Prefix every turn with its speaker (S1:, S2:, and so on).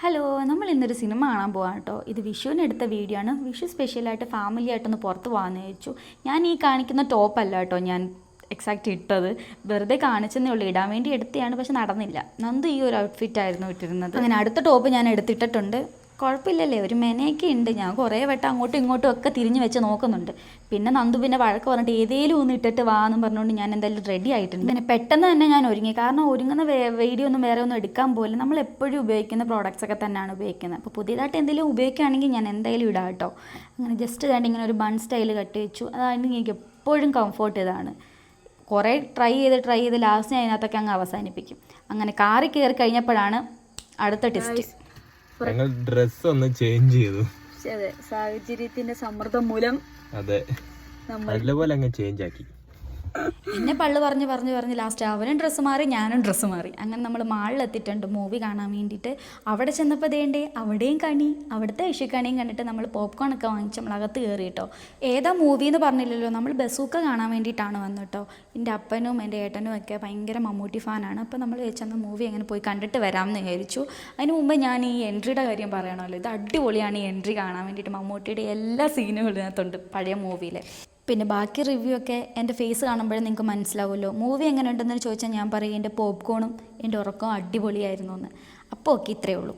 S1: Hello, നമ്മൾ ഇന്നൊരു cinema കാണാൻ പോകാം കേട്ടോ. ഇത് വിഷുവിന് എടുത്ത വീഡിയോ ആണ്. വിഷു സ്പെഷ്യലായിട്ട് ഫാമിലി ആയിട്ടൊന്ന് പുറത്ത് പോകാമെന്ന് ചോദിച്ചു. ഞാൻ ഈ കാണിക്കുന്ന ടോപ്പല്ല കേട്ടോ ഞാൻ എക്സാക്റ്റ് ഇട്ടത്, വെറുതെ കാണിച്ചെന്നേ ഉള്ളൂ. ഇടാൻ വേണ്ടി എടുത്തതാണ്, പക്ഷെ നടന്നില്ല. നന്ദു ഈ ഒരു ഔട്ട്ഫിറ്റായിരുന്നു ഇട്ടിരുന്നത്. അങ്ങനെ അടുത്ത ടോപ്പ് ഞാൻ എടുത്തിട്ടിട്ടുണ്ട്. കുഴപ്പമില്ലല്ലേ, ഒരു മെനയൊക്കെ ഉണ്ട്. ഞാൻ കുറേ വട്ടം അങ്ങോട്ടും ഇങ്ങോട്ടും ഒക്കെ തിരിഞ്ഞ് വെച്ച് നോക്കുന്നുണ്ട്. പിന്നെ നന്ദു പിന്നെ വഴക്ക് പറഞ്ഞിട്ട് ഏതേലും ഒന്ന് ഇട്ടിട്ട് വാന്നും പറഞ്ഞുകൊണ്ട് ഞാൻ എന്തായാലും റെഡി ആയിട്ടുണ്ട്. പിന്നെ പെട്ടെന്ന് തന്നെ ഞാൻ ഒരുങ്ങി. കാരണം ഒരുങ്ങുന്ന വീഡിയോ ഒന്നും വേറെ ഒന്നും എടുക്കാൻ പോലും, നമ്മൾ എപ്പോഴും ഉപയോഗിക്കുന്ന പ്രോഡക്റ്റ്സ് ഒക്കെ തന്നെയാണ് ഉപയോഗിക്കുന്നത്. അപ്പോൾ പുതിയതായിട്ട് എന്തെങ്കിലും ഉപയോഗിക്കുകയാണെങ്കിൽ ഞാൻ എന്തായാലും ഇടാം കേട്ടോ. അങ്ങനെ ജസ്റ്റ് തന്നെ ഇങ്ങനെ ഒരു ബൺ സ്റ്റൈൽ കട്ട് വെച്ചു. അതാണ് എനിക്ക് എപ്പോഴും കംഫോർട്ട് ഇതാണ്. കുറേ ട്രൈ ചെയ്ത് ലാസ്റ്റ് ഞാൻ അതിനകത്തൊക്കെ അങ്ങ് അവസാനിപ്പിക്കും. അങ്ങനെ കാറി കയറി കഴിഞ്ഞപ്പോഴാണ് അടുത്ത ടെസ്റ്റ്.
S2: ഞങ്ങൾ ഡ്രസ് ഒന്ന് ചേഞ്ച് ചെയ്തു.
S1: അതെ, സാഹചര്യത്തിന്റെ സമ്മർദ്ദം മൂലം
S2: അതെ, നല്ലപോലെ അങ്ങ് ചേഞ്ച് ആക്കി.
S1: എന്നെ പള്ളു പറഞ്ഞ് ലാസ്റ്റ് അവനും ഡ്രസ്സ് മാറി, ഞാനും ഡ്രസ്സ് മാറി. അങ്ങനെ നമ്മൾ മാളിലെത്തിയിട്ടുണ്ട് മൂവി കാണാൻ വേണ്ടിയിട്ട്. അവിടെ ചെന്നപ്പോൾ ദേണ്ടേ അവിടെയും കണി, അവിടുത്തെ ഇഷിക്കണിയും കണ്ടിട്ട് നമ്മൾ പോപ്കോൺ ഒക്കെ വാങ്ങിച്ച് നമ്മൾ അകത്ത് കയറി കേട്ടോ. ഏതാ മൂവി എന്ന് പറഞ്ഞില്ലല്ലോ, നമ്മൾ ബസൂക്ക കാണാൻ വേണ്ടിയിട്ടാണ് വന്നു കേട്ടോ. എൻ്റെ അപ്പനും എൻ്റെ ഏട്ടനും ഒക്കെ ഭയങ്കര മമ്മൂട്ടി ഫാനാണ്. അപ്പോൾ നമ്മൾ വെച്ചെന്ന മൂവി അങ്ങനെ പോയി കണ്ടിട്ട് വരാമെന്ന് വിചാരിച്ചു. അതിന് മുമ്പ് ഞാൻ ഈ എൻട്രിയുടെ കാര്യം പറയണമല്ലോ. ഇത് അടിപൊളിയാണ് ഈ എൻട്രി കാണാൻ വേണ്ടിയിട്ട്. മമ്മൂട്ടിയുടെ എല്ലാ സീനുകളും ഇതിനകത്തുണ്ട് പഴയ മൂവിയിലെ. പിന്നെ ബാക്കി റിവ്യൂ ഒക്കെ എൻ്റെ ഫേസ് കാണുമ്പോഴേ നിങ്ങൾക്ക് മനസ്സിലാവുമല്ലോ. മൂവി എങ്ങനെ ഉണ്ടെന്ന് ചോദിച്ചാൽ ഞാൻ പറയും എൻ്റെ പോപ്കോണും എൻ്റെ ഉറക്കവും അടിപൊളിയായിരുന്നു എന്ന്. അപ്പോൾ ഓക്കെ, ഇത്രയേ ഉള്ളൂ.